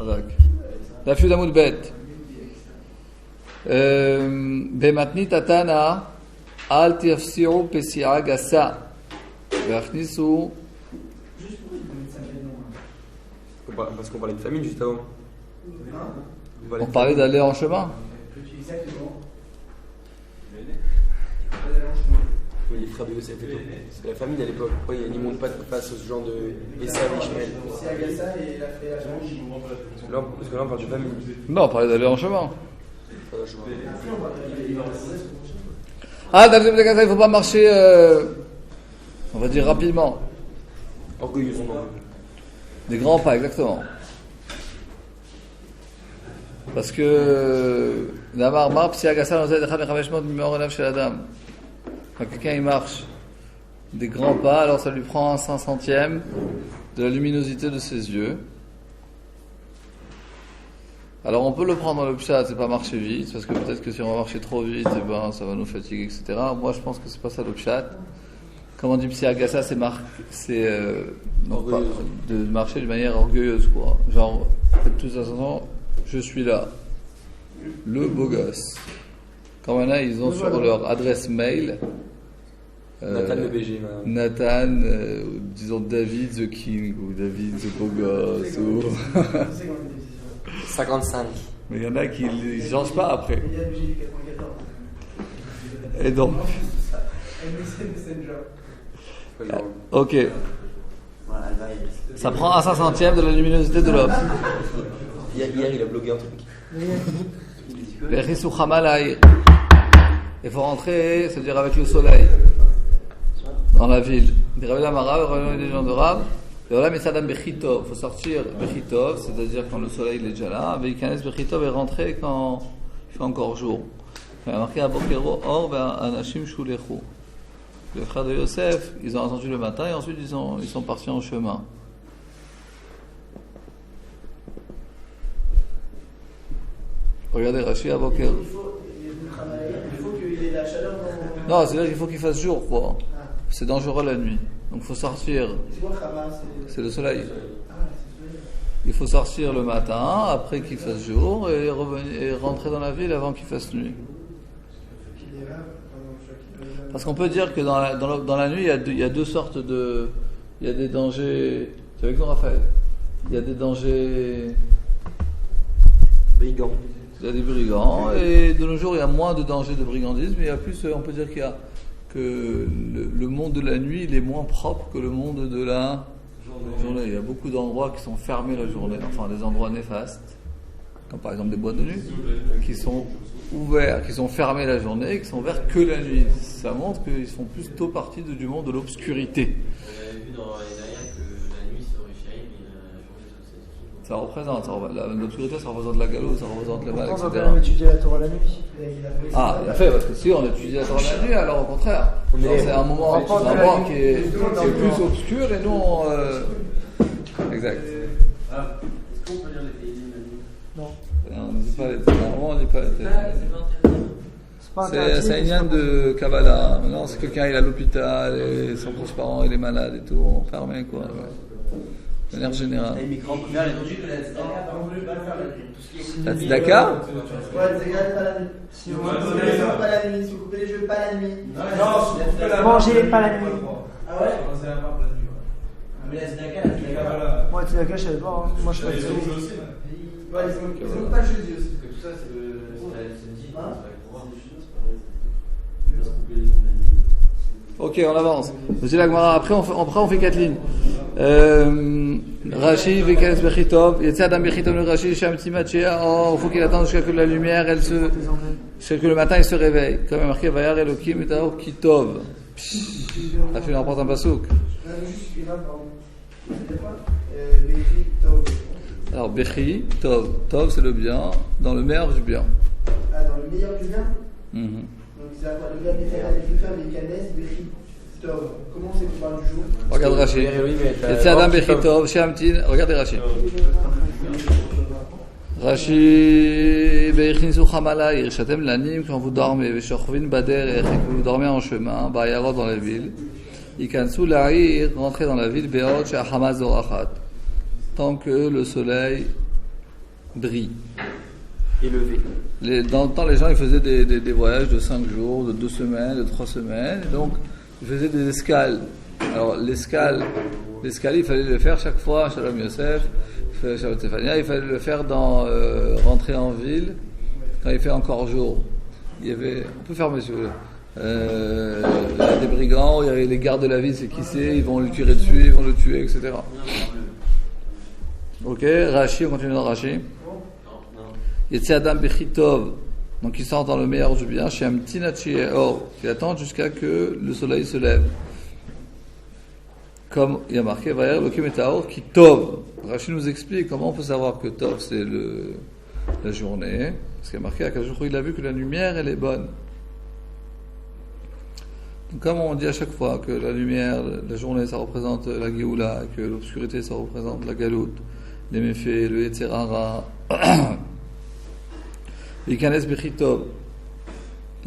חזק. דף י' עמוד ב'. במתנית התנא אל תפסיעו פסיעה גסה והכניסו. Parce qu'on parlait de famine juste avant. On parlait d'aller en chemin. Oui, les frères de Yosef et tout. C'était la famine à l'époque. Pourquoi ils ne montent pas face à ce genre de Esav et Ishmael? Parce que là on parle de famine. Non, on parlait d'aller en chemin. Ah, dans le cas, il ne faut pas marcher, on va dire rapidement. Orgueilleusement. Des grands pas, exactement. Parce que quand quelqu'un il marche des grands pas, alors ça lui prend un 500e de la luminosité de ses yeux. Alors on peut le prendre dans le pshat, c'est pas marcher vite, parce que peut-être que si on va marcher trop vite, eh ben, ça va nous fatiguer, etc. Moi je pense que c'est pas ça le pshat. Comme on dit psiagasa, c'est de marcher d'une manière orgueilleuse, quoi. Genre, faites tous attention, je suis là, le beau gosse. Quand maintenant ils ont sur leur adresse mail Nathan le BG. Nathan, disons David the King ou David the beau gosse ou 55. mais il y en a qui ne changent pas après. Et donc ok, ça prend un 500e de la luminosité de l'homme. Hier il a blogué un truc. Il faut rentrer, c'est-à-dire avec le soleil dans la ville. Des gens de Rab. Il faut sortir Bechitov, c'est-à-dire quand le soleil est déjà là. Veikanes Bechitov est rentré quand il fait encore jour. Il y a marqué Abokero Or Anashim Shulechu. Les frères de Yosef, ils ont attendu le matin et ensuite ils sont partis en chemin. Regardez Rashi Abokero. Il faut qu'il y ait de la chaleur dans... Non, c'est-à-dire qu'il faut qu'il fasse jour, quoi. C'est dangereux la nuit. Donc il faut sortir. C'est le soleil. Il faut sortir le matin, après qu'il fasse jour, et rentrer dans la ville avant qu'il fasse nuit. Parce qu'on peut dire que dans la nuit, il y a deux sortes de... Il y a des dangers... Tu es avec nous, Raphaël? Il y a des dangers... Brigands. Il y a des brigands, et de nos jours, il y a moins de dangers de brigandisme, mais il y a plus, on peut dire que le monde de la nuit, il est moins propre que le monde de la journée. Il y a beaucoup d'endroits qui sont fermés la journée, enfin des endroits néfastes, comme par exemple des boîtes de nuit, qui sont ouverts, qui sont fermés la journée, et qui sont ouverts que la nuit. Ça montre qu'ils font plutôt partie du monde de l'obscurité. On avait vu dans les derrière que la nuit c'est Orifhaïm et la journée c'est Ça représente, l'obscurité ça représente la galoute, ça représente le mal, etc. On va quand même étudier la Torah la nuit. Ah, il a fait, parce que si on étudie la Torah la nuit, alors au contraire, c'est un moment qui est plus obscur et nous exact. Est-ce qu'on peut lire les Teilim la nuit? Non. On ne dit pas les Teilim, on ne dit pas les Teilim. C'est un lien de Kabbalah. Maintenant, si quelqu'un est à l'hôpital, et son proche parent il est malade et tout, on ferme quoi. De manière générale. La tzedaka? Ouais, tzedaka pas la nuit. Si vous coupez pas la nuit, si vous coupez les cheveux pas la nuit. Mangez pas la nuit. Ah ouais? Mais la tzedaka, Moi, tzedaka, je savais pas. Moi, je fais ça. Ouais, ils ont pas le jeudi aussi. Parce que tout ça, c'est le samedi. Ok, on avance. Monsieur Lagmara, après on fait 4 lignes. Rashi, Vekales Bechitov, Yetzi Adam Bechitov le Rashi, Sham Timachia, il faut qu'il attende jusqu'à que la lumière, jusqu'à que le matin il se réveille. Comme il est marqué, Vayar Elokim et Taor Kitov. Là, tu rapportes un pasouk. Alors, Bechi, Tov. Tov, c'est le bien, dans le meilleur du bien. Ah, dans le meilleur du bien? Donc, c'est à quoi le verbe faire des canesses, Bechi, Tov. Comment c'est qu'on parle du jour? Regarde Rashi. Yetzi Adam Bechitov, Sham Tin. Regardez Rashi. Rashi, Beichinsu Chamala, Irshatem Lanim, quand vous dormez, Veshochvin Bader, quand vous dormez en chemin, Bayarot dans la ville, Ikansu La'ir, rentrez dans la ville, Beot, Shahama Zorachat. Tant que le soleil bris. Élevé. Dans le temps, les gens ils faisaient des voyages de 5 jours, de 2 semaines, de 3 semaines. Et donc, ils faisaient des escales. Alors, l'escale, il fallait le faire chaque fois, Shalom Yosef, Shalom Stéphania, il fallait le faire rentrer en ville quand il fait encore jour. Il y avait, on peut fermer si vous voulez. Il y a des brigands, il y avait les gardes de la ville, c'est qui c'est, ils vont lui tirer dessus, ils vont le tuer, etc. Ok, Rashi, on continue dans Rashi. Yetzi Adam Bechitov, donc il sort dans le meilleur du bien, chez Amtinachi et Or, qui attend jusqu'à que le soleil se lève. Comme il y a marqué, Vayer Lokim et Taor, qui Tov. Rashi nous explique comment on peut savoir que Tov c'est la journée, parce qu'il y a marqué, à quel jour il a vu que la lumière elle est bonne. Donc, comme on dit à chaque fois que la lumière, la journée ça représente la Géoula, que l'obscurité ça représente la Galoute, les méfaits, le Yetzerara, et Kanes Bechitov,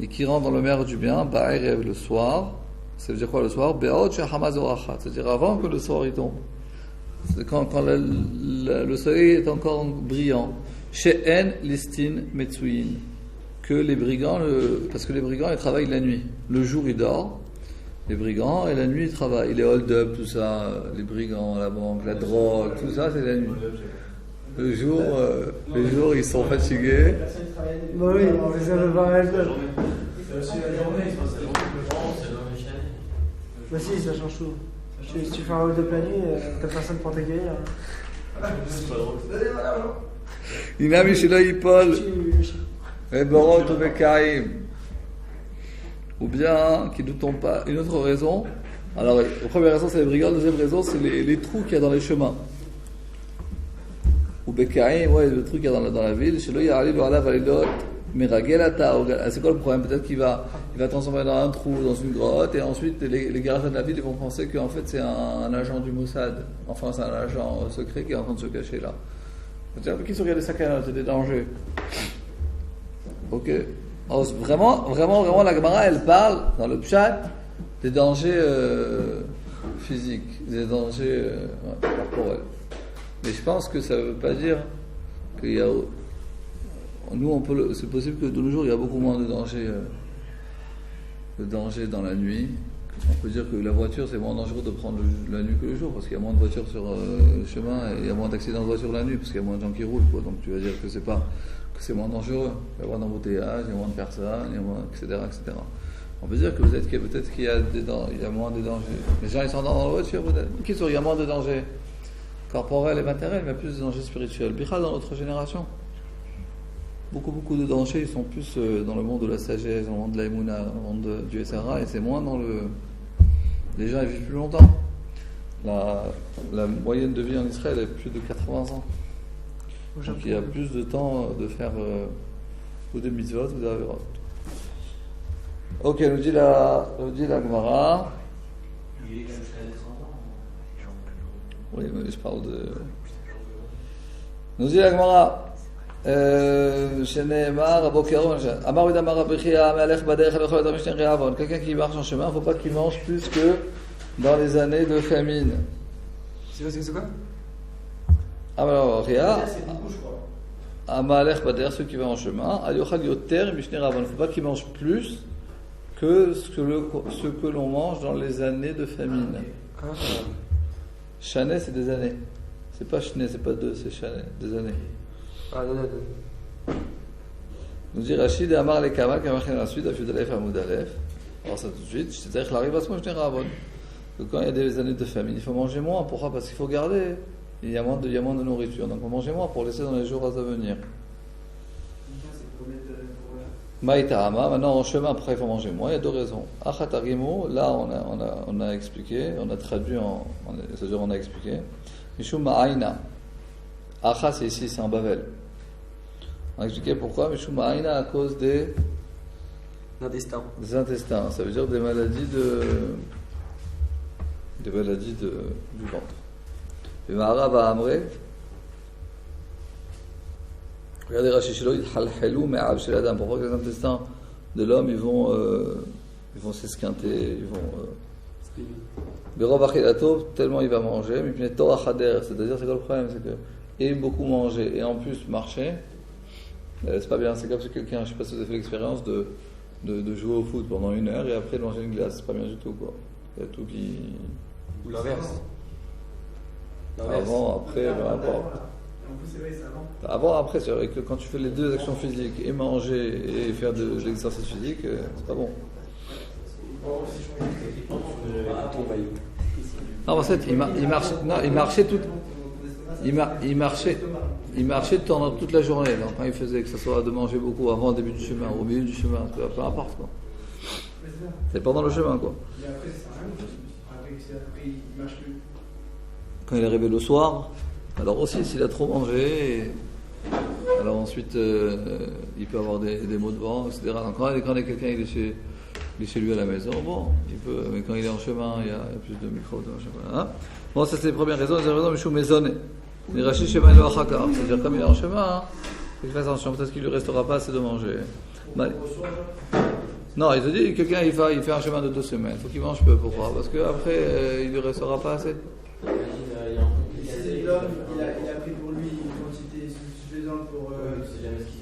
et qui rentre dans le meilleur du bien, Ba'erev le soir. Ça veut dire quoi le soir? Be'od she'hamaz orachat, c'est-à-dire avant que le soir il tombe. C'est quand le soleil est encore brillant. She'en listin metsuin, que les brigands, parce que les brigands ils travaillent la nuit. Le jour ils dorment, les brigands, et la nuit ils travaillent. Les hold-up, tout ça, les brigands, la banque, la drogue, tout ça c'est la nuit. Le jour, les jours ils sont fatigués. Bah oui, ça veut pas être. C'est aussi la journée, il se passe la journée. Bah si, ça change tout. Si tu fais un hold-up la nuit, t'as personne pour t'accueillir. C'est pas drôle. Inami Shelo Yipol, Eborot ou Bekaim. Ou bien, qui ne doutons pas, une autre raison. Alors, la première raison c'est les brigands, la deuxième raison c'est les trous qu'il y a dans les chemins. Ou Bekaim, ouais, le trou qu'il y a dans la ville. Shelo Yarali Loala Validot. Mais c'est quoi le problème? Peut-être qu'il va transformer dans un trou, dans une grotte, et ensuite les gardiens de la ville ils vont penser qu'en fait c'est un agent du Mossad. Enfin, c'est un agent secret qui est en train de se cacher là. C'est-à-dire qu'ils sont regardés ça c'est des dangers. Ok. Alors, vraiment, la Gemara elle parle dans le Pshat des dangers physiques, des dangers corporels. Mais je pense que ça ne veut pas dire qu'il y a. Nous, c'est possible que de nos jours, il y a beaucoup moins de danger dans la nuit. On peut dire que la voiture, c'est moins dangereux de prendre la nuit que le jour, parce qu'il y a moins de voitures sur le chemin, et il y a moins d'accidents de voiture la nuit, parce qu'il y a moins de gens qui roulent, quoi. Donc tu vas dire que c'est moins dangereux. Il y a moins d'embouteillages, il y a moins de personnes, etc., etc. On peut dire que peut-être qu'il y a moins de dangers. Les gens, ils sont dans la voiture, peut-être. Il y a moins de dangers corporels et matériels, mais plus de dangers spirituels. Bichal dans notre génération. Beaucoup de dangers, ils sont plus dans le monde de la sagesse, dans le monde de l'Aïmouna, dans le monde du SRA, et c'est moins dans les gens ils vivent plus longtemps. La moyenne de vie en Israël est plus de 80 ans. Donc il y a plus de temps de faire ou des mitzvot ou des averot. Ok, nous dit la Gemara. Oui, mais je parle de. Nous dit la Gemara. Quelqu'un qui marche en chemin, il ne faut pas qu'il mange plus que dans les années de famine. C'est quoi? Ceux qui vont en chemin, il ne faut pas qu'il mange plus que ce que l'on mange dans les années de famine. Chané, c'est des années. C'est pas Chané, c'est pas deux, c'est Chané, des années. Nous dit Rachid et Amar les Kamal qui a marqué dans la suite, Afid Aleph, Hamoud Aleph. Alors ça tout de suite, c'est-à-dire que l'arrive à ce moment, je dirais Rabon. Quand il y a des années de famine, il faut manger moins. Pourquoi? Parce qu'il faut garder. Il y a moins de nourriture. Donc on mange moins pour laisser dans les jours à venir. Maïtahama, maintenant en chemin, après il faut manger moins. Il y a deux raisons. Achatarimu, là on a expliqué, on a traduit, c'est-à-dire on a expliqué. Mishum Ma'aina. Acha, c'est ici, c'est en Bavel. On a expliqué pourquoi Mishum Ma'aina à cause des intestins. Ça veut dire des maladies du ventre. Et Mahara va Amré. Regardez Rashi Shelo, Halhelou Me'ab Shel Adam. Pourquoi les intestins de l'homme ils vont s'esquinter, ils vont. Berov Achilato, tellement il va manger, mais Torah Chader, c'est-à-dire c'est quoi le problème? C'est que et beaucoup manger, et en plus marcher, c'est pas bien. C'est comme si quelqu'un, je sais pas si vous avez fait l'expérience de jouer au foot pendant 1 heure et après de manger une glace, c'est pas bien du tout, quoi. Il y a tout qui... Ou l'inverse. Avant, après, peu importe. Avant, après, c'est vrai que quand tu fais les deux actions physiques, et manger et faire de l'exercice physique, c'est pas bon. Non, en fait, il marchait pendant toute la journée. Donc, quand il faisait que ce soit de manger beaucoup avant le début du chemin, au milieu du chemin, peu importe, quoi. C'est pendant le chemin, quoi. Quand il est arrivé le soir, alors aussi s'il a trop mangé, alors ensuite il peut avoir des maux de ventre, etc. Donc quand quelqu'un il est chez lui à la maison, bon, il peut, mais quand il est en chemin, il y a plus de microbes dans le chemin. Hein. Bon, ça c'est les premières raisons. Les deuxième raison, Michou Maisonné. Il rachit chez Maïlo Achakar. C'est-à-dire, comme il est en chemin, il fait attention, peut-être qu'il ne lui restera pas assez de manger. Non, il te dit, quelqu'un il fait un chemin de 2 semaines, il faut qu'il mange peu. Pourquoi ? Parce qu'après, il ne lui restera pas assez. Il a pris pour lui une quantité suffisante pour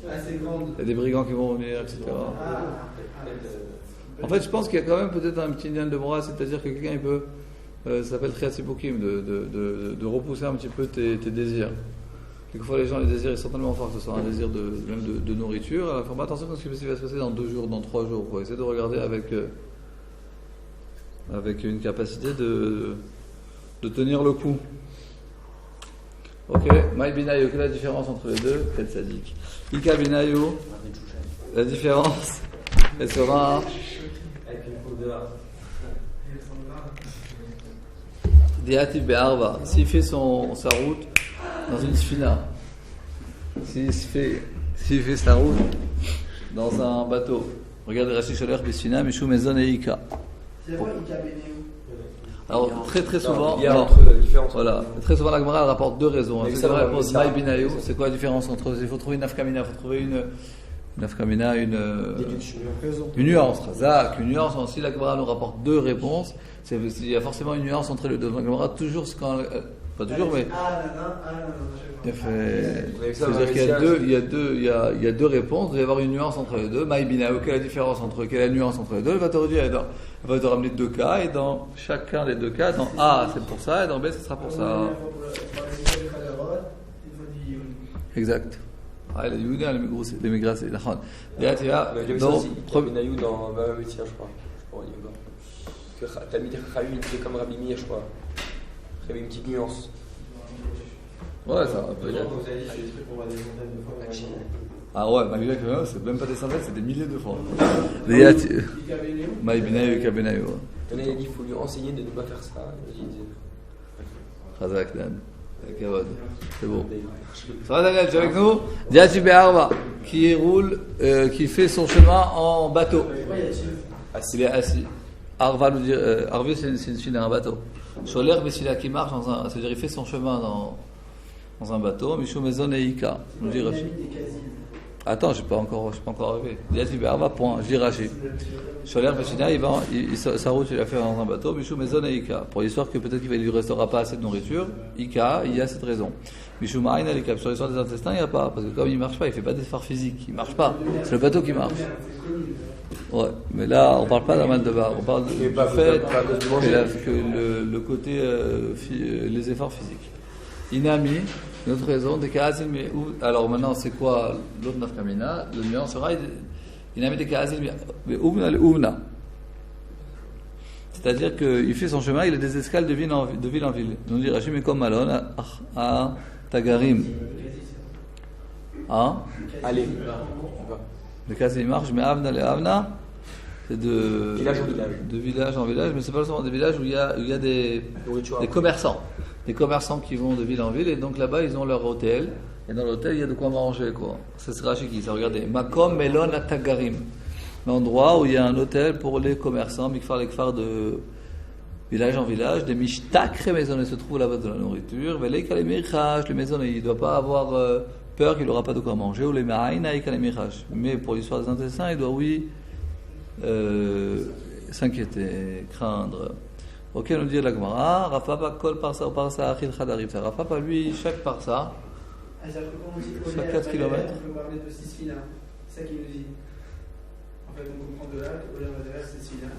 assez grande. Il y a des brigands qui vont venir, etc. En fait, je pense qu'il y a quand même peut-être un petit lien de bras, c'est-à-dire que quelqu'un il peut, ça s'appelle Triatsibukim, de repousser un petit peu tes désirs. Quelquefois, les gens, les désirs, ils sont tellement forts que ce soit un désir même de nourriture. Alors, faut pas attention à ce qui va se passer dans 2 jours, dans 3 jours. Faut essayer de regarder avec une capacité de tenir le coup. Ok, Maï Binayo, quelle est la différence entre les deux ? Quel sadique. Ika Binayo, la différence, elle sera. Avec une peau dehors. Diatif Be'arva, s'il fait sa route dans une sfina, s'il fait sa route dans un bateau, regardez Rashi Sholer Bessina, Mishou Mezon et Ika. C'est quoi Ika Beneu ? Alors très souvent, il y a entre la différence. Voilà, très souvent la Gemara elle rapporte 2 raisons. Mais C'est ça, la ouais, réponse mais ça- Maï Binayo, c'est quoi la différence entre. Il faut trouver une nafkamina, il faut trouver une nafkamina, Déduction. une nuance. Razak, une nuance. Si la Gemara nous rapporte 2 réponses, il y a forcément une nuance entre les deux. La Gemara toujours, pas toujours, mais. C'est-à-dire qu'il y a 2 réponses, il va y avoir une nuance entre les deux. Maï Binayo, quelle est la différence entre, quelle est la nuance entre les deux? Elle va te redire, elle va te ramener 2 cas, et dans chacun des 2 cas, dans A c'est pour ça, et dans B ce sera pour ça. Exact. Ah, les Youdins, les Migracés, la Khan. Là, tu vois, On a déjà vu ça aussi. Benayou dans Baba Metia, je crois. Que Talmid Chachamim, il était comme Rabbi Meir, je crois. Il y avait une petite nuance. Ouais, ça va. Vous avez dit, je fais des trucs pour voir des centaines de fois. Ah ouais, malgré que c'est même pas des centaines, c'est des milliers de fois. Maïbinayo et Kabenayo. Il a dit qu'il faut lui enseigner de ne pas faire ça. Il dit, Khazak Dan. Kavod. C'est bon. Ça va Daniel, tu es avec nous? Diati Be'arva, qui roule, qui fait son chemin en bateau. Il est assis. Arva nous dit, Arvé c'est une fille d'un bateau. Sholer Bessila qui marche c'est-à-dire il fait son chemin dans un bateau. Michou Maison et Ika. Nous dit Rachid. Attends, je suis pas encore arrivé. Diati Be'arva, point. Je dis Rachid. Sholer Bessila, sa route il a fait dans un bateau. Michou Maison et Ika. Pour l'histoire que peut-être qu'il ne lui restera pas assez de nourriture. Ika, il y a cette raison. Michou Marine à l'Ika. Sur l'histoire des intestins, il n'y a pas. Parce que comme il marche pas, il fait pas d'effort physique. Il marche pas. C'est le bateau qui marche. Ouais, mais là, on parle pas d'un mal de bar, on parle du fait que le côté, les efforts physiques. Inami, une autre raison, des Kazil, mais alors maintenant, c'est quoi l'autre nafkamina? Le nuance sera Inami des Kazil, mais Ouvna le Ouvna. C'est-à-dire qu'il fait son chemin, il a des escales de ville en ville. On dit Rachim et comme Malon à Tagarim. Hein? allez. Le cas il marche, mais Avna, les Avna, c'est de village en village, mais c'est pas seulement des villages où il y a des commerçants. Des commerçants qui vont de ville en ville, et donc là-bas ils ont leur hôtel, et dans l'hôtel il y a de quoi manger, quoi. Ça sera chez qui? Ça, regardez. Makom Melon Atagarim. L'endroit où il y a un hôtel pour les commerçants, Mikfar Lekfar de village en village, des Mishtakre maisonnées se trouvent là-bas de la nourriture, Veleka les Mirchach, les maisonnées, il ne doit pas avoir peur qu'il n'aura pas de quoi manger, ou les Ma'aina et les Mirchach. Mais pour l'histoire des intestins, il doit, s'inquiéter, craindre. Ok, nous dit la Gemara, Rafa pas kol parsa ou parsa achil chadarim. Rafa pas lui, chaque parsa, C'est-à-dire que quand on dit Chaque 4 kilomètres. on peut parler de 6 filas. C'est ça qu'il nous dit. En fait, on comprend de là que Oler Vaderer, c'est 6 filas.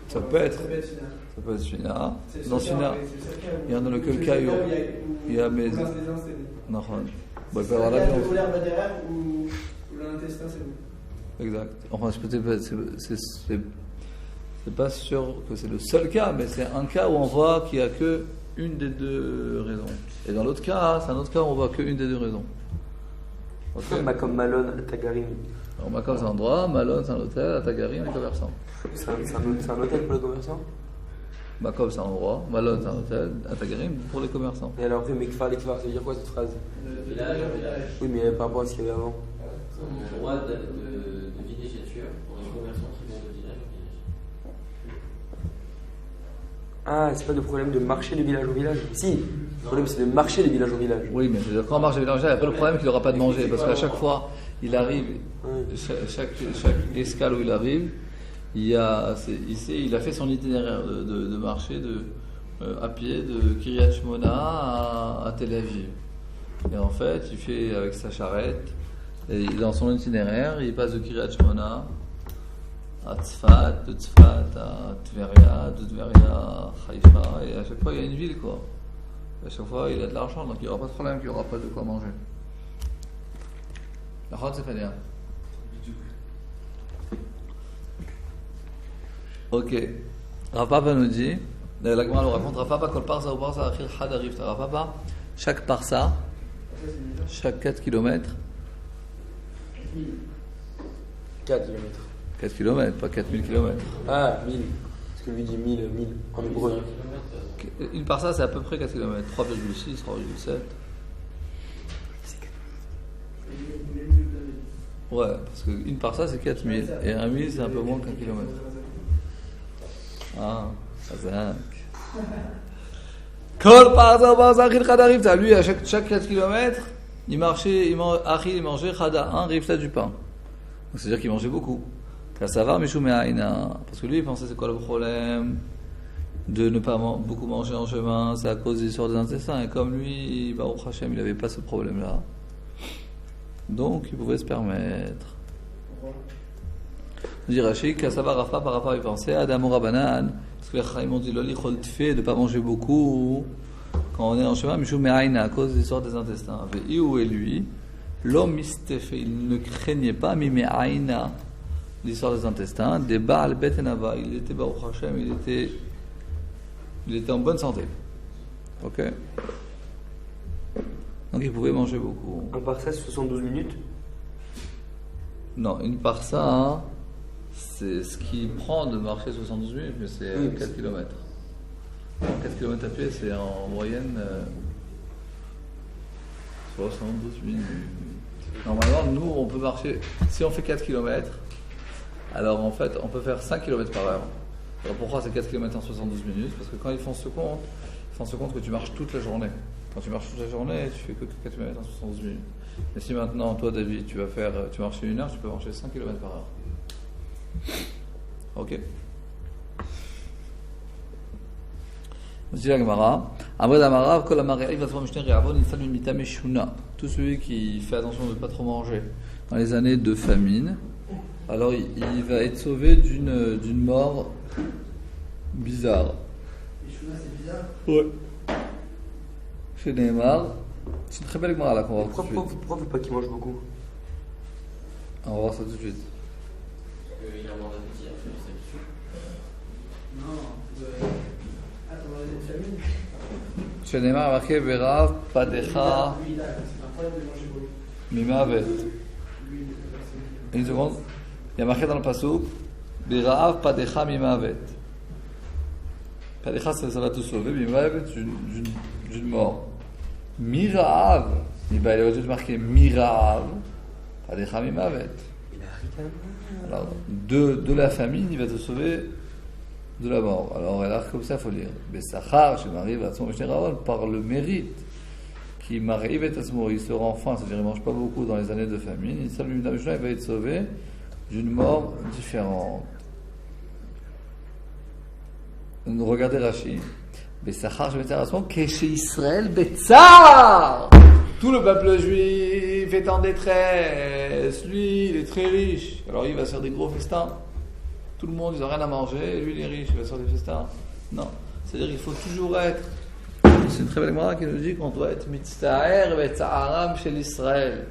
Ça peut être. Ça peut être fina. Ça peut être Fina. C'est le Dans seul cas, Fina, oui, c'est le seul cas où- il y en a le c'est que le cas où il y a où mes. l'intestin, c'est bon. Non, bon, il C'est peut y avoir le cas l'avion. de Oler Vaderer où l'intestin, c'est bon. Exact. Enfin, c'est pas sûr que c'est le seul cas, mais c'est un cas où on voit qu'il n'y a que une des deux raisons. Et dans l'autre cas, c'est un autre cas où on voit qu'une des deux raisons. Ok. Comme Malone, Tagarim. Alors, Macao, c'est un endroit, Malone, c'est un hôtel, Atagarim, les commerçants. C'est un hôtel pour les commerçants. Macao, c'est un endroit, Malone, c'est un hôtel, Atagarim, pour les commerçants. Et alors, après, Mekfar, Lekfar, ça veut dire quoi cette phrase? Village. Oui, mais par rapport à ce qu'il y avait avant. C'est un endroit de villégiature pour les commerçants qui vont de village en village. Ah, c'est pas de problème de marcher de village au village. Si, le problème c'est de marcher de village au village. Oui, mais quand on marche de village, il n'y a pas le problème qu'il n'aura pas de manger, parce qu'à chaque fois, il arrive, chaque escale où il arrive, il a fait son itinéraire de marcher à pied de Kiryat Shmona à Tel Aviv. Et en fait, il fait avec sa charrette, et dans son itinéraire, il passe de Kiryat Shmona à Tzfat, de Tzfat à Tveria, de Tveria à Haïfa, et à chaque fois, il y a une ville, quoi. À chaque fois, il a de l'argent, donc il n'y aura pas de problème, qu'il n'y aura pas de quoi manger. La route, c'est pas bien. Ok. Rav Papa nous dit, la Gemara nous raconte, Rav Papa, kol parsa ou parsa achir had arifta. Rav Papa, chaque parsa, chaque 4 km, 4 km. 4 km, pas 4000 km. Ah, 1000. Parce que lui dit 1000 en hébreu. Une parsa, c'est à peu près 4 km, 3,6, 3,7. Ouais, parce qu'une parsa, c'est 4000, et 1000, c'est un peu moins qu'un kilomètre. Ah, Hazak. Kol parsa ou parsa achir had arifta. Lui, à chaque 4 km, il mangeait chada, un rifta du pain. Donc c'est-à-dire qu'il mangeait beaucoup. Kassavar mishum me'aina. Parce que lui, il pensait c'est quoi le problème de ne pas beaucoup manger en chemin, c'est à cause des histoires des intestins. Et comme lui, Baruch Hashem, il n'avait pas ce problème-là. Donc, il pouvait se permettre. Je dis Rashi, Kassavar Rafa par rapport à y penser, Adamo Rabanan, parce que les Chaim ont dit Loli Chol Tfé, de ne pas manger beaucoup quand on est en chemin, mishum me'aina, à cause des histoires des intestins. Et où est lui? L'homme mistéfé, il ne craignait pas, mime'aina, l'histoire des intestins, des Baal Bet Enava, il était Baruch Hashem, il était en bonne santé. Ok? Donc il pouvait manger beaucoup. Un par ça, c'est 72 minutes. Non, une parsa, c'est ce qui prend de marcher 72 minutes, mais c'est Oui, 4 km. 4 km à pied, c'est en moyenne 72 minutes. Normalement, nous, on peut marcher, si on fait 4 km, alors en fait, on peut faire 5 km par heure. Alors pourquoi c'est 4 km en 72 minutes? Parce que quand ils font ce compte que tu marches toute la journée. Quand tu marches toute la journée, tu fais que 4 km en 72 minutes. Mais si maintenant, toi, David, tu marches 1 heure, tu peux marcher 5 km par heure. Ok. Dit la Gemara, tout celui qui fait attention de ne pas trop manger dans les années de famine, alors il va être sauvé d'une mort bizarre. C'est bizarre. Ouais. Chez Neymar, c'est une très belle Gemara là qu'on va voir tout de suite. Pourquoi faut pas qu'il mange beaucoup? On va voir ça tout de suite. Parce qu'il a moins d'appétit après, c'est sûr. Non. Attends, on a une famille. Chez Neymar, marqué Berav, Padecha, Lui, il a. C'est un problème de manger beaucoup. Mimavet. Lui, Une seconde. Il y a marqué dans le pasuk Berav, Padecha, Mimavet. Padecha, ça va te sauver, Mimavet, d'une mort. Mirav, il aurait dû marquer Mirav, Padecha, Mimavet. Alors, de la famine, il va te sauver de la mort. Alors, comme ça, il faut lire. Bessachar, chez Marie, par le mérite qui m'arrive et il sera enfin, c'est-à-dire il ne mange pas beaucoup dans les années de famine, il va être sauvé d'une mort différente. Regardez Rashi. Bessachar, je vais dire à ce moment, que chez Israël, Betsar, tout le peuple juif est en détresse, lui, il est très riche, alors il va faire des gros festins. Tout le monde, ils n'ont rien à manger, et lui, il est riche, il va faire des festins. Non, c'est-à-dire qu'il faut toujours être. C'est une très belle Gemara qui nous dit qu'on doit être mitztaher ve'tzaharam chez l'Israël.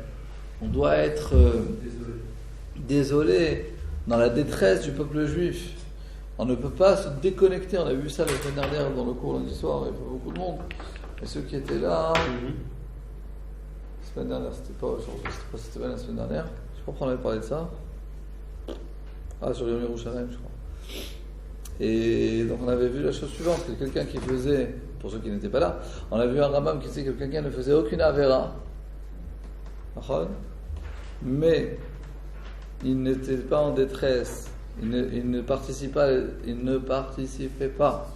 On doit être désolé dans la détresse du peuple juif. On ne peut pas se déconnecter. On a vu ça la semaine dernière dans le cours lundi soir, il y avait beaucoup de monde. Et ceux qui étaient là, la semaine dernière, c'était pas aujourd'hui, c'était pas cette semaine, la semaine dernière. Je sais pas pourquoi on avait parlé de ça. Ah, sur Yom Yerushalayim, je crois. Et donc on avait vu la chose suivante, que quelqu'un qui faisait, pour ceux qui n'étaient pas là, on a vu un Rambam qui disait que quelqu'un ne faisait aucune avéra, mais il n'était pas en détresse, il ne participait pas,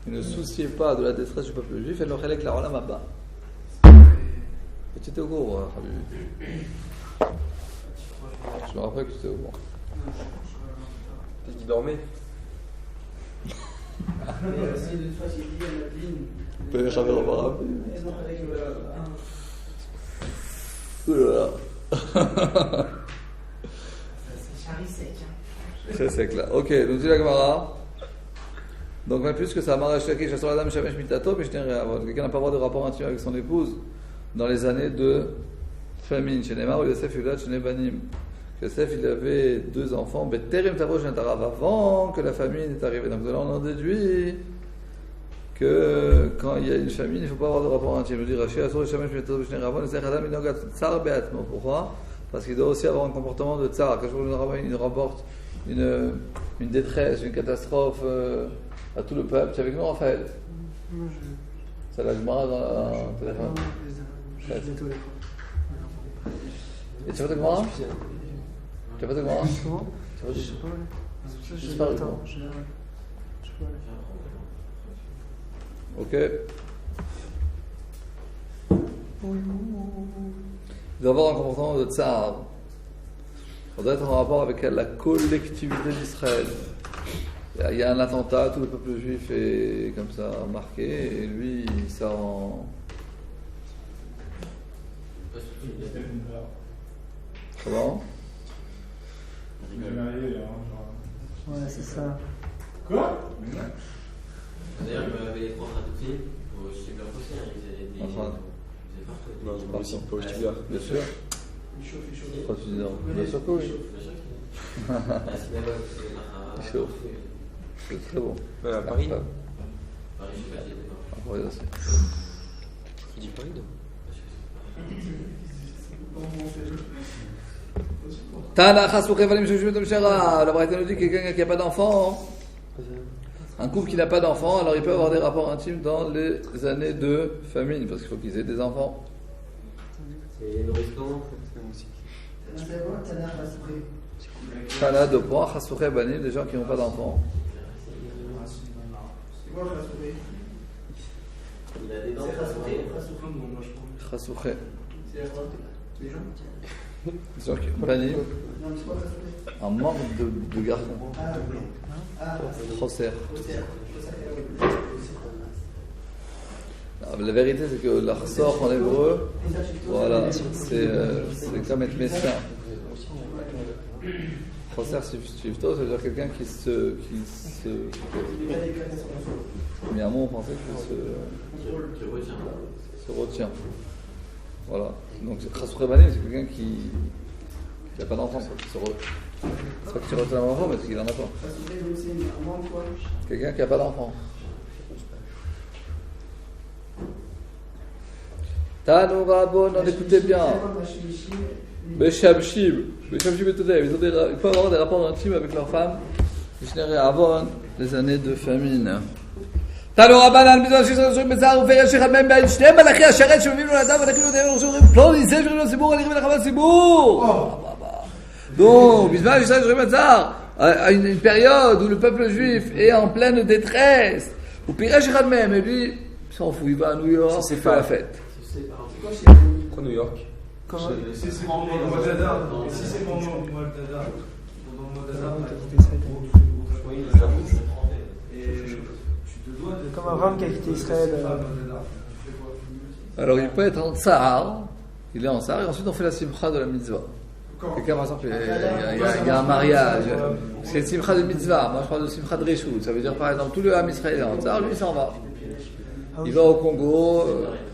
il ne souciait pas de la détresse du peuple juif, et le chalek la olam haba. Tu étais au courant, Habibi. Je me rappelle que tu étais au courant. Peut-être qu'il dormait. C'est une fois qu'il dit à Madeleine. Peut-être j'avais reparlé. C'est charri sec. Très sec là. Ok, nous dit la Gemara. Donc, même plus que ça, quelqu'un n'a pas le droit de rapport intime avec son épouse dans les années de famine. Chez Neymar, Yosef Yulad, chez Nebanim. Yosef, il avait 2 enfants, avant que la famine est arrivée. Donc, là, on en déduit que quand il y a une famine, il ne faut pas avoir de rapport intime. Je dis pourquoi? Parce qu'il doit aussi avoir un comportement de tsar. Quand il rapporte une détresse, une catastrophe à tout le peuple. Tu es avec nous, Raphaël? C'est la Gemara dans la téléphone. Et tu fais ta Gemara? Tu fais ta Gemara? Je sais pas. Je sais pas. Ok. Il doit avoir un comportement de tsar. On doit être en rapport avec la collectivité d'Israël. Il y a un attentat, tout le peuple juif est comme ça marqué, et lui il sort en. Comment? Ouais, c'est ça. Quoi? D'ailleurs, je m'avais les profs à tout pied, au Stibler aussi, ils faisaient des. Enfin. Ils faisaient partout. Non, je aussi, pas au Stibler. Bien sûr. Il chauffe. Pourquoi tu dis non? Bien sûr que oui. La synagogue, c'est Il chauffe. C'est très bon. Ouais, à Paris. Paris, je sais pas si c'était pas. À Paris aussi. Il dit Paris, non? Tana Chasouché Valim Shouchim Tom Shara. La Braïta nous dit que quelqu'un qui n'a pas d'enfant, un couple qui n'a pas d'enfant, alors il peut avoir des rapports intimes dans les années de famine, parce qu'il faut qu'ils aient des enfants. C'est nourrice comment? Tana de points, Chasouché Banim, des gens qui n'ont pas d'enfants. C'est quoi, Chasouché? Il a des dents. Chasouché. C'est quoi? Les gens? Des gens qui Banim, Non, mais c'est quoi, Chasouché? un manque de garçons. Ah, Choser. La vérité, c'est que la sort en hébreu, voilà, c'est comme être messin. Choser shifto, c'est-à-dire quelqu'un qui se. Mais à moi, on pensait qu'il se retient. Voilà. Donc, Chasouché Banim, c'est quelqu'un qui n'a pas d'enfant. C'est pas que tu retiens un enfant, mais c'est qu'il n'en a pas. Quelqu'un qui n'a pas d'enfant. Tano Rabon, écoutez bien. Beshabshib et Todeh, ils peuvent avoir des rapports intimes avec leurs femmes. Avant les années de famine. תנו רבנן בזמן שישראל בצער ופרש אחד מהם בין שני מלאכי השרת שמביאים לו לאדם ולכן לו דברים שאומרים פלוני זה שרים לו ציבור הליכים ולחמת ציבור. Donc, בזמן שישראל שרים בצער, une période où le peuple juif est en pleine détresse, où פירש אחד מהם, et lui s'en fout, il va à New York, il fait la fête. Pourquoi New York? Si c'est pendant le mois d'Adar, si c'est pendant le mois d'Adar, Comme Abraham qui a quitté Israël. Alors il peut être en tsar, il est en tsar, et ensuite on fait la simcha de la mitzvah. Quelqu'un, par exemple, il y a un mariage, c'est une simcha de mitzvah, moi je parle de simcha de reshut, ça veut dire par exemple tout le Ham Israël est en tsar, lui il s'en va. Il va au Congo.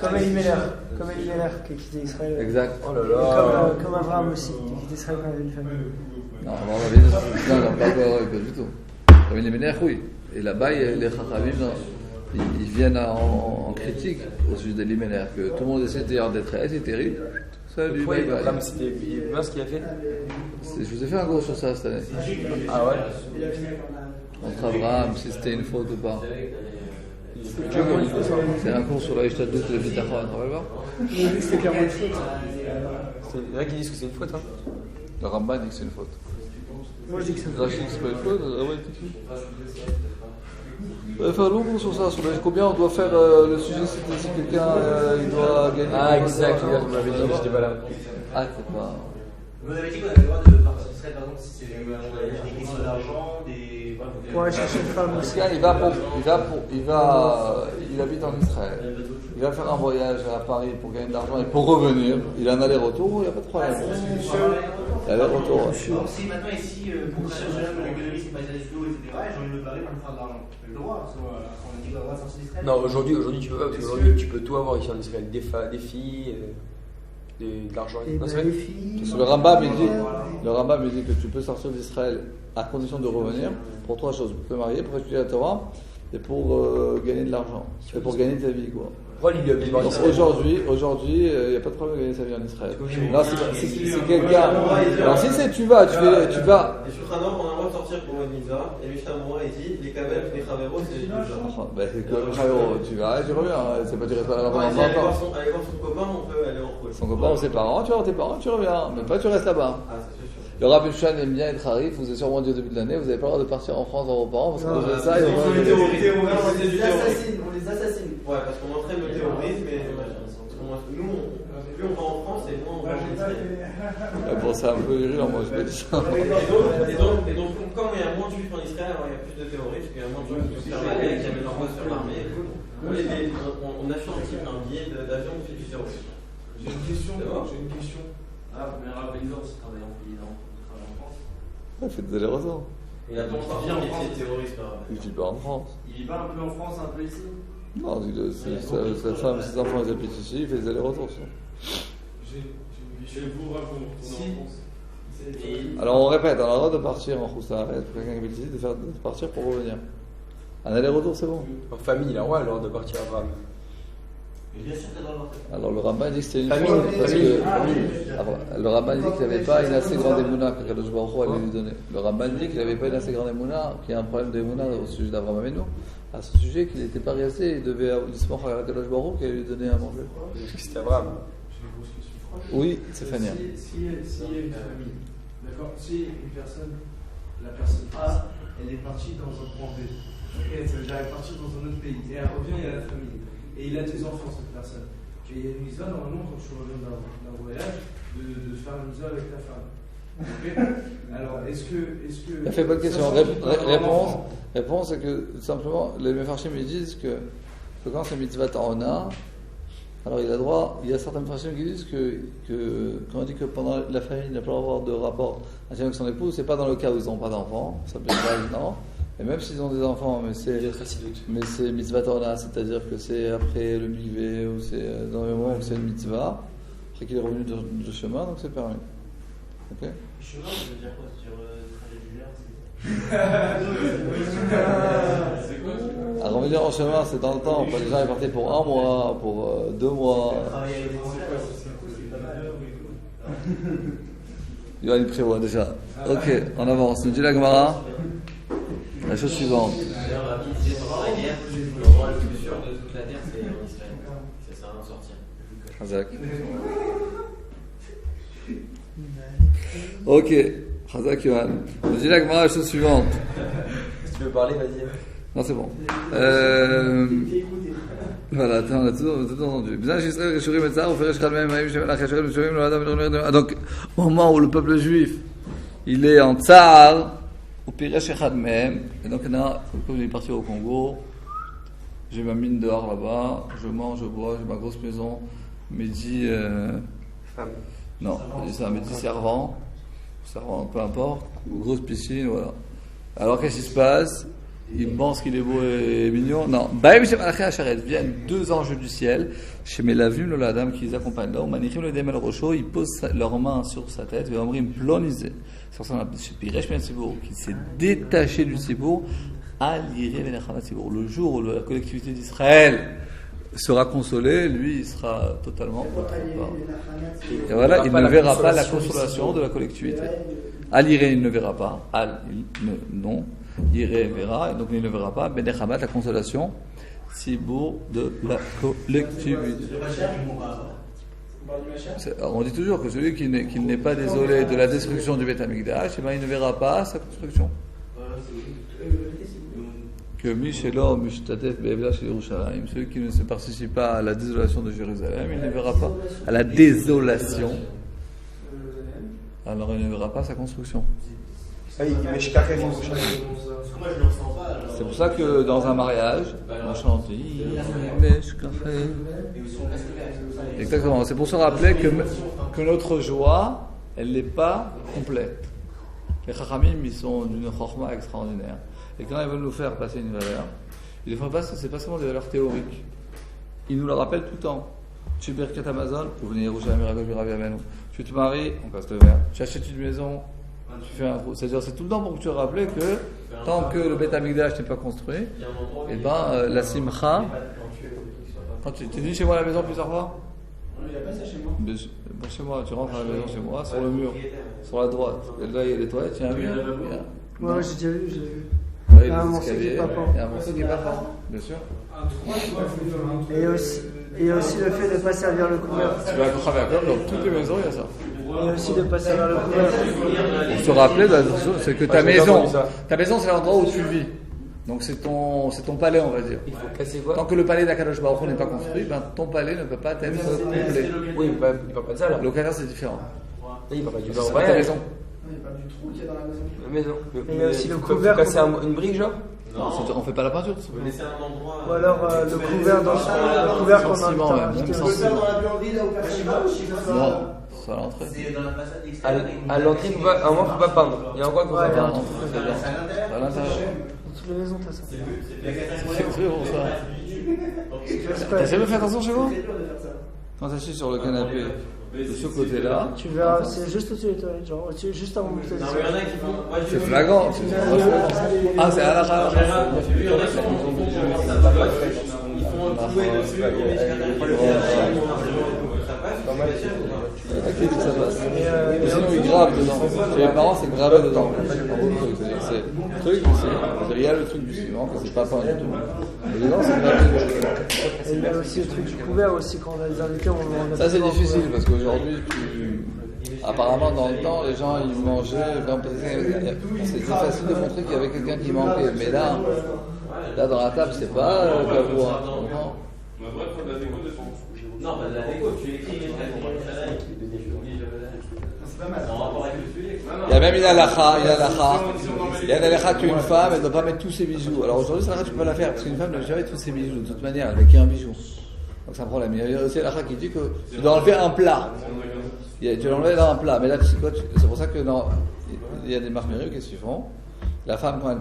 Comme Elimelech qui a quitté Israël. Exact. Oh là là. Comme Abraham aussi, qui a quitté Israël quand il avait une famille. Non, pas du tout. Comme Elimelech, oui. Et là-bas, les Chachamim, ils viennent en critique au sujet d'Elimelech, que tout le monde essaie de dire en détresse, c'est terrible. Salut, Ouais, bye bye. Abraham, c'était bien ce qu'il a fait. Je vous ai fait un gros sur ça cette année. Ah ouais. Entre Abraham, si c'était une faute ou pas. C'est un cours sur la Ishtadlut de Vitachon, on va le voir. J'ai vu que c'était clairement une faute. Il y en a qui disent que c'est une faute. Hein. Le Ramban dit que c'est une faute. Moi je dis que c'est une Rachid dit que c'est pas une faute, le Ramban dit que on va faire un long cours sur ça, sur combien on doit faire le sujet, c'était si quelqu'un il doit gagner. Ah, exact, vous m'avez dit, j'étais pas là. Ah, c'est pas. Vous avez dit qu'on avait le droit de participer, par exemple, si c'est des questions d'argent, des. Pour aller chercher une femme aussi. Il habite en Israël. Il va faire un voyage à Paris pour gagner de l'argent et pour revenir. Il a un aller-retour, il n'y a pas de problème. Aller-retour. Donc, si maintenant, ici, pour que l'économie, c'est pas des flots, etc., j'ai envie de me parler pour me faire de l'argent. J'ai le droit, parce qu'on a dit qu'on va sortir d'Israël. Non, aujourd'hui tu peux pas, parce qu'aujourd'hui tu peux tout avoir ici en Israël. Des filles, de l'argent. Et Non, c'est vrai. les filles. Parce que le Rambam il dit que tu peux sortir d'Israël à condition de revenir pour trois choses. Pour te marier, pour étudier la Torah et pour gagner de l'argent. Et pour gagner ta vie, quoi. Pourquoi il a mis en Donc Israël? aujourd'hui, il n'y a pas de problème de gagner sa vie en Israël. Là, c'est quelqu'un. Alors, si c'est tu vas. Les Shulchan Aruch, on a le droit de sortir pour une mitzvah, et Mishnah Moura, il dit les Kabel, les Chaveros, c'est du genre. C'est comme tu vas et tu reviens. C'est pas tu restes pas là pendant 20 Aller voir ans. son copain, on peut aller en couple. Son copain ou ses parents, tu vas voir tes parents, tu reviens. Mais pas tu restes là-bas. Ah, ça c'est sûr. Le Rabbi Shouchan aime bien être harif, vous avez sûrement dit au début de l'année, vous n'avez pas le droit de partir en France dans vos parents, parce que vous faites ça et on les assassine, on les assassine. Ouais, parce qu'on entraîne le terrorisme, et nous, plus on va en France, et moins on va en Israël. Bon, c'est un peu virulent, moi je peux dire ça. Et donc, comme il y a moins de juifs en Israël, alors il y a plus de terroristes, il y a moins de gens qui se faire la guerre, qui amènent leur voix sur l'armée. On assure un billet d'avion qui fait du terrorisme. J'ai une question. Ah, mais Rabbeinu, c'est travailler en pays, non? Travailler en France. Ouais, faites des allers-retours. Il a pas encore bien métier de terroriste. Il vit pas en France. Il vit pas un peu en France, un peu ici? Non, sa femme et ses enfants ils habitent ici, il fait des allers-retours. Je vous raconte. Alors on répète, on a le droit de partir en Khoussa, pour quelqu'un qui habite ici, de partir pour revenir. Un aller-retour c'est bon. En famille, il a le droit alors de partir à Abraham. Bien sûr, t'as le droit de partir. Alors le rabbin dit que c'était une Famille, faute, parce famille, que le rabbin dit qu'il n'avait pas une assez grande émouna que Kadosh Baruch Hu allait lui donner. Le rabbin dit qu'il n'avait pas une assez grande émouna, qu'il y a un problème d'émouna au sujet d'Abraham Avinu, à ce sujet qu'il n'était pas resté, il devait se montrer à Kadosh Baruch Hu qui allait lui donner à manger. Parce que c'était Abraham. Oui, c'est Fania. S'il y a une famille, d'accord, si une personne, la personne A, elle est partie dans un point B, ok, ça veut dire elle est partie dans un autre pays, et elle revient, il y a la famille, et il a des enfants, cette personne. Et il y a une mitzvah, normalement, quand tu reviens d'un voyage, de faire une mitzvah avec ta femme. Ok. Alors, est-ce que. Il a fait bonne question. Réponse, c'est que tout simplement, les Mefarshim ils disent que quand c'est mitzvah ta'ona, alors il a droit, il y a certains Mefarshim qui disent que quand on dit que pendant la famille il n'a pas le droit d'avoir de rapport intime avec son épouse, c'est pas dans le cas où ils n'ont pas d'enfants, ça peut être pas évident. Et même s'ils ont des enfants, mais c'est mitzvah ta'ona, c'est-à-dire que c'est après le mikvé ou c'est dans le moment où c'est une mitzvah, après qu'il est revenu de chemin, donc c'est permis. Ok. Chemin, ça veut dire quoi sur trajet du verre? À revenir en chemin, c'est dans le temps. Pas les gens ils partaient pour 1 mois, pour 2 mois. Il y a une prévoit déjà. Ok, on avance. Nous dit la Gemara. La chose suivante. D'ailleurs, la vie, c'est pendant la guerre, l'endroit le plus sûr de toute la terre, c'est en Israël. Ça sert à rien de sortir. Hazak. Ok, Hazak Yohan. Nous dit la Gemara. La chose suivante. Si tu veux parler, vas-y. Non, c'est bon. Voilà, on a tout entendu. Donc, au moment où le peuple juif, il est en tsar, au Piresh Echad Mehem, et donc il est parti au Congo, j'ai ma mine dehors là-bas, je mange, je bois, j'ai ma grosse maison, Mehdi, Femme. non, ça, Mehdi servant, peu importe, grosse piscine, voilà. Alors qu'est-ce qui se passe? Il pense qu'il est beau et mignon. Non. Viennent 2 anges du ciel. Chez Melavim, la dame qui les accompagne là, Manichim le Demel Rocho, ils posent leurs mains sur sa tête. Et Omrim plonisé. Sur son qui s'est détaché du Tzibour. Le jour où la collectivité d'Israël sera consolée, lui, il sera totalement et voilà, il ne verra pas la consolation de la collectivité. Al-Iré, il ne verra pas. Non. Iré verra, donc il ne verra pas. Benechamat, la consolation, Tzibour de la collectivité. On dit toujours que celui qui n'est pas désolé de la destruction du Beth Amikdash, il ne verra pas sa construction. Que Michelor, Mishtatef, Be'evla chez Yerushalayim, celui qui ne se participe pas à la désolation de Jérusalem, il ne verra pas à la désolation. Alors il ne verra pas sa construction. Moi, je le ressens pas. C'est pour ça que dans un mariage, on chante. Exactement. C'est pour se rappeler que notre joie, elle n'est pas complète. Les Chachamim, ils sont d'une chorma extraordinaire. Et quand ils veulent nous faire passer une valeur, ils ne font pas, c'est pas seulement des valeurs théoriques. Ils nous le rappellent tout le temps. Tu Birkat Amazon, vous venez Yerushalayim, Ravi Amenu. Tu te maries, on passe le verre. Tu achètes une maison, tu fais un trou. C'est-à-dire, c'est tout le temps pour que tu te rappelles que tant que le Beth Amikdash n'est pas construit, et la simcha. Quand tu es venu chez moi à la maison plusieurs fois? Il n'y a pas ça chez moi. Chez moi, tu rentres à la maison chez moi, sur le mur, sur la droite. Et là, il y a les toilettes, il y a un mur. Ouais, j'ai déjà vu. Il y a un morceau qui est pas fort. Il y a un morceau qui est pas fort, bien sûr. Et il y a aussi le fait de ne pas servir le couvert. Tu vas travailler à dans toutes les maisons, il y a ça. Il y a aussi de ne pas servir le couvert. Pour se rappeler, c'est que ta maison, c'est l'endroit où tu vis. Donc c'est ton palais, on va dire. Il faut casser quoi? Tant que le palais d'Akadosh Baruch Hu n'est pas construit, ton palais ne peut pas être complet. Oui, il ne parle pas de ça là. Locataire, c'est différent. Il ne parle pas du C'est pas ta maison. Il n'y a pas du trou qu'il y a dans la maison. La maison. Et il y a aussi le faut couvert. casser une brique, genre? Non, on fait pas la peinture. Mais c'est un endroit. Ou alors le couvert dans le couvert qu'on a Ciment, même, invité. même sans Le ciment. couvert dans la buanderie là où personne ne va. Non, c'est à l'entrée. C'est dans la façade extérieure. À l'entrée, à un moment, il ne faut pas peindre. Il y a encore qu'il faut Ouais, pas À peindre. l'intérieur. Dans toutes les maisons, t'as ça. C'est très bon ça. T'as jamais fait attention chez vous? Quand t'assis sur le canapé, de ce côté-là, Tu verras, c'est juste au-dessus des toilettes, genre au-dessus, juste avant que tu Non, mais il y en a qui font. Moi, c'est flagrant. Ah, c'est à la fin. J'ai vu, il y en a qui font ça passe. Ils font un clouet dessus, ils mettent ça passe. Ça passe. Mais sinon, ils gravent dedans. Chez les parents, c'est gravé dedans. C'est le truc, il y a le truc du ciment, que c'est pas peint du tout. Mais dedans, c'est gravé dedans. Et il y a aussi le truc du couvert aussi, quand on a des invités, on a Ça, c'est difficile parce qu'aujourd'hui, apparemment, dans le temps, les gens ils mangeaient. C'était facile de montrer qu'il y avait quelqu'un qui manquait. Mais là, dans la table, c'est pas Gabou. Non, bah, la déco, tu écris, c'est pas mal. En rapport avec le sujet. Il y a même une halakha, qu'une femme, elle ne doit pas mettre tous ses bijoux. Alors aujourd'hui, c'est la tu peux la faire, parce qu'une femme ne doit jamais mettre tous ses bijoux, de toute manière, avec un bijou. Donc c'est un problème. Il y a aussi halakha qui dit que tu dois enlever un plat. Tu dois l'enlever dans un plat. Mais là, c'est pour ça que il y a des marmérieux qui se font. La femme, quand elle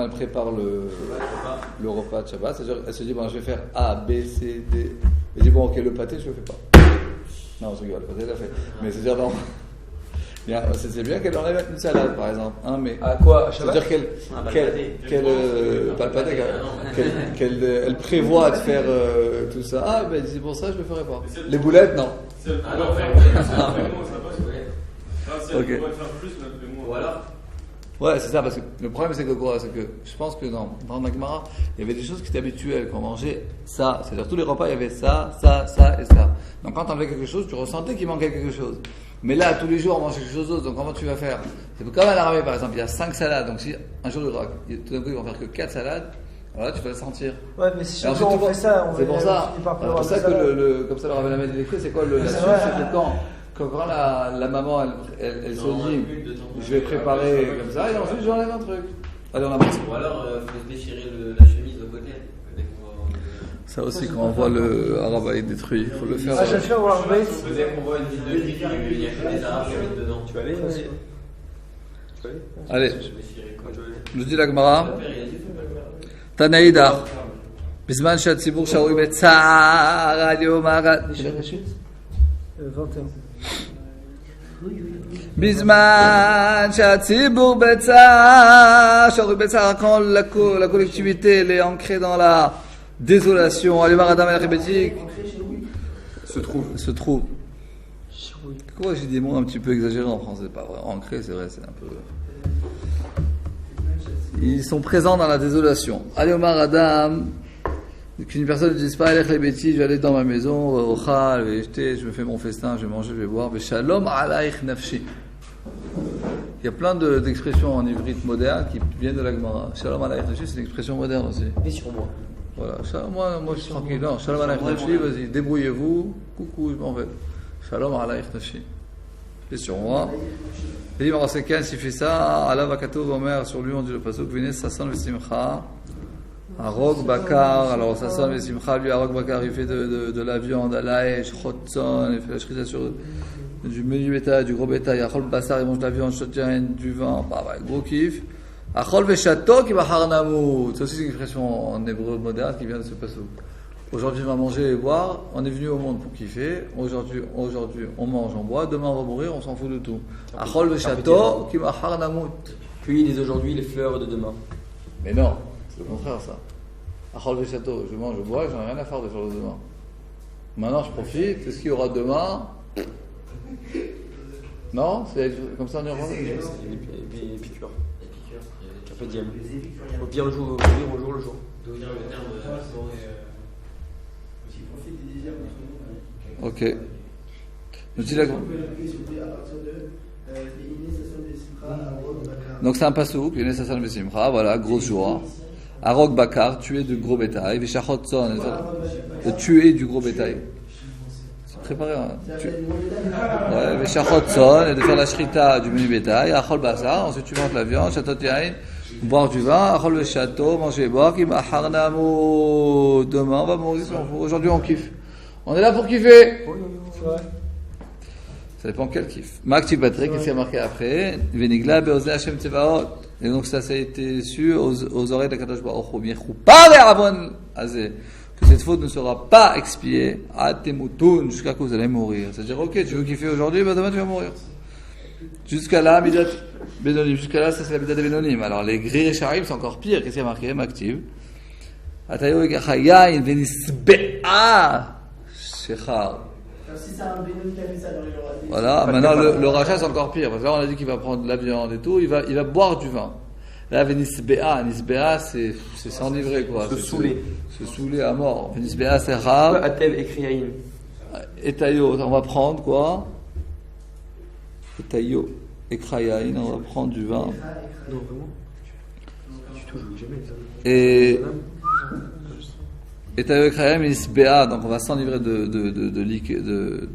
prépare le repas de Shabbat, c'est-à-dire, elle se dit, bon, je vais faire A, B, C, D. Elle dit, bon, ok, le pâté, je le fais pas. Non, je rigole, le pâté, elle l'a fait. Mais c'est-à-dire, non. C'est bien qu'elle enlève une salade, par exemple. Hein, mais À quoi? c'est-à-dire qu'elle prévoit de faire tout ça. Ah, ben c'est pour ça que je le ferai pas. Les boulettes, non. Ok. Ou alors, Ouais, c'est ça, parce que le problème, c'est que quoi? C'est que je pense que dans la Gemara, il y avait des choses qui étaient habituelles, qu'on mangeait ça. C'est-à-dire, tous les repas, il y avait ça et ça. Donc, quand tu enlevais quelque chose, tu ressentais qu'il manquait quelque chose. Mais là, tous les jours, on mange quelque chose d'autre, donc comment tu vas faire? C'est comme à l'armée, par exemple, il y a 5 salades, donc si un jour, tout d'un coup, ils vont faire que 4 salades, alors là, tu vas le sentir. Ouais, mais si Et chaque ensuite, jour on fait ça, on c'est pour ça. finit par C'est pour ça que comme ça, le rabbin Lamed écrit, c'est quoi la suite? C'est que quand la maman, elle se dit, je vais préparer comme ça, et ensuite j'enlève un truc. Allez, on avance. ou alors, faut se déchirer la chemise Ça aussi, quand on voit le Harabaït détruit, il faut le faire. Ah, je fais voir le base. Vous savez qu'on voit une ville de Griffe, il y a que des Arabes qui habitent dedans. Tu vas aller vas-y. Tu vas aller Allez, Je me suis récolté. je dis la Gemara. Tanaïda. Bisman Shatzibur Shaoui Betzar, Radio Marat. 21. Bisman Shatzibur Betzar, Shaoui Betzar, quand la collectivité elle est ancrée dans la désolation, allez voir Adam et la Rébétique, se trouve. Pourquoi j'ai des mots un petit peu exagérés en français? Pas vrai, ancré, c'est vrai, c'est un peu. Ils sont présents dans la désolation. Allez Omar Adam, qu'une personne ne dise pas allez les bêtises, je vais aller dans ma maison, au khal, je vais jeter, je me fais mon festin, je vais manger, je vais boire. Mais shalom alaïch nafshi. Il y a plein d'expressions en ivrite moderne qui viennent de la Gemara. Shalom alaïch nafshi, c'est une expression moderne aussi. Et sur moi. Voilà, moi je suis tranquille. Non, shalom alaïch nafshi, vas-y, débrouillez-vous. Coucou, je m'en vais. Shalom alaïch nafshi. Et sur moi. Et il s'il fait ça, Allah va katou Omer, sur lui on dit le pasuk, venez Sasson le Simcha, Arok Bakar, alors Sasson le Simcha, lui Arok Bakar, il fait de la viande, à l'aèche, Chotson, il fait la shrita sur du menu bétail, du gros bétail, Achol Bassar, il mange de la viande, Chotien, du vin, bah, gros kiff. Achol Veshato qui va harnamu, c'est aussi une expression en hébreu moderne qui vient de ce pasuk. Aujourd'hui, on va manger et boire. On est venu au monde pour kiffer. Aujourd'hui, on mange, on boit. Demain, on va mourir. On s'en fout de tout. Achol v'shato ki mahar namut. Cueillir dès aujourd'hui les fleurs de demain. Mais non, c'est le contraire ça. Achol v'shato, je mange, je bois, j'en ai rien à faire des jours de demain. Maintenant, je profite. Qu'est-ce qu'il y aura demain? Non, c'est comme ça en Irlande. Les piqûres. Un peu de diable. Au pire le jour, au jour le jour. D'où vient le terme Ok. Je dis la donc c'est un pasouk, Yene Sassan Vesimcha, voilà, grosse joie. Arok Bakar, tuer du gros bétail. Veshachot Son, de tuer du gros bétail. C'est préparé, hein. Ouais, Veshachot Son, et de faire la shrita du menu bétail. Achol Bassar, ensuite tu manges la viande, Chatot Yain, boire du vin. Achol le château, manger et boire. Kim Acharnamo, demain on va mourir, aujourd'hui on kiffe. On est là pour kiffer. Ça dépend quel kiff. Makti Patrick, qu'est-ce qu'il y a marqué après? Venigla be'ozeh Hashem Tzevaot. Et donc ça a été su aux oreilles de Kadosh Baruch Hu. Pas ve'avon azeh. Que cette faute ne sera pas expiée à temutun jusqu'à que vous allez mourir. C'est-à-dire, ok, tu veux kiffer aujourd'hui, bah demain tu vas mourir. Jusqu'à là, midat benonim. Jusqu'à là, ça c'est la midat de benonim. Alors les gris et charim, c'est encore pire. Qu'est-ce qu'il y a marqué? Maktiv. Atayo ekachayain venisbe'a. Si c'est un bénéfice qui a fait ça dans les jours. Voilà, maintenant le rachat c'est encore pire, parce que là on a dit qu'il va prendre de la viande et tout, il va boire du vin. Là, Nisbea c'est s'enivrer quoi. Se saouler. Se saouler à mort. Nisbea c'est rare. Atev et Kriyaïn. Etayo, on va prendre quoi? Etayo et Krayaïn, on va prendre du vin. Non, vraiment? Du tout, je jamais ça. Et donc on va s'enivrer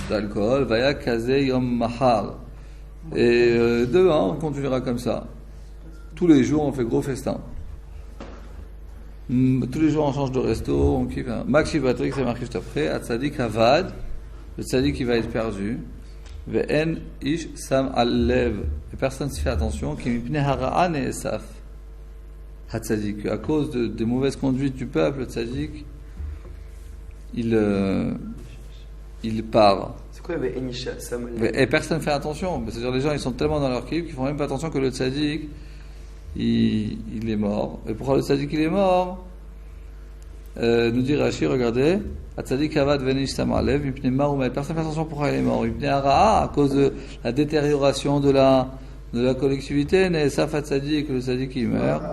d'alcool. Vaya kaze yom mahar. Et demain, on continuera comme ça. Tous les jours, on fait gros festin. Tous les jours, on change de resto, on kiffe. Maxi Patrick, c'est marqué juste après. Atzadik Havad, le tzadik qui va être perdu. Ve'en ish sam al-lev. Et personne ne se fait attention. Ki mipne hara'an et esaf. Hatzadik. À cause des mauvaises conduites du peuple, le tzadik, il part. C'est quoi le Enisha Sam? Et personne ne fait attention. C'est-à-dire les gens ils sont tellement dans leur kiff qu'ils font même pas attention que le tzaddik il est mort. Et pourquoi le tzaddik il est mort? Nous dit Rashi, regardez. Tzaddik Avad Venish Samalev, personne ne fait attention pourquoi il est mort. À cause de la détérioration de la collectivité, le tzaddik il meurt.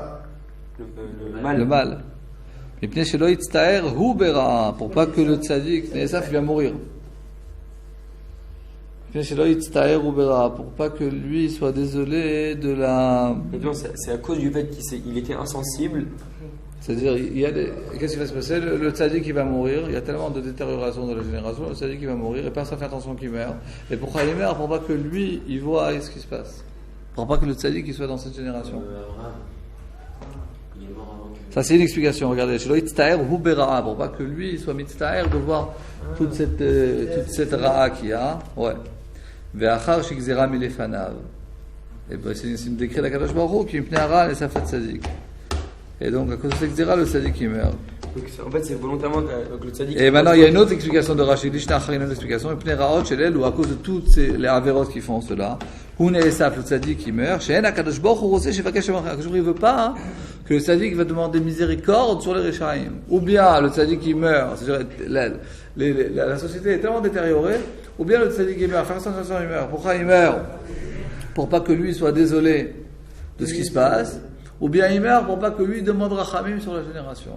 Le mal. Pour pas que le tzaddik, Nesaf il va mourir. Pour pas que lui soit désolé de la. C'est à cause du fait qu'il était insensible. C'est-à-dire, qu'est-ce qui va se passer? Le tzaddik il va mourir, il y a tellement de détérioration de la génération, le tzaddik il va mourir, et personne ne fait attention qu'il meurt. Et pourquoi il meurt? Pour pas que lui, il voit ce qui se passe. Pour pas que le tzaddik il soit dans cette génération. Abraham, il est mort avant que Ça, c'est une explication. Regardez, Shelo Yitztaer hu bera'a, pour pas que lui soit mitztaer de voir toute cette ra'a qu'il y a. Ouais. Ve'achar shigzera milefanav. Et ben, c'est une décret d'Akadosh Baruch Hu qui mipnei hara nesafat tzadik. Et donc, à cause de cette xéra, le tzadik il meurt. Donc, en fait, c'est volontairement que le tzaddik. Et maintenant, il y a une autre explication de Rashi. Lishna Achar, une autre explication. Mipnei raot shelel, ou à cause de toutes les avérotes qui font cela. Hu ne'esaf, le tzadik qui meurt. She'en Akadosh Baruch Hu roseh shevakesh shemachar. Akadosh Baruch Hu veut pas que le tzadik va demander miséricorde sur les Réchaïm. Ou bien le tzadik qui meurt, c'est-à-dire la société est tellement détériorée, ou bien le tzadik qui meurt. Faire attention, il meurt. Pourquoi il meurt? Pour pas que lui soit désolé de ce qui se passe, ou bien il meurt pour pas que lui demande rachamim sur la génération.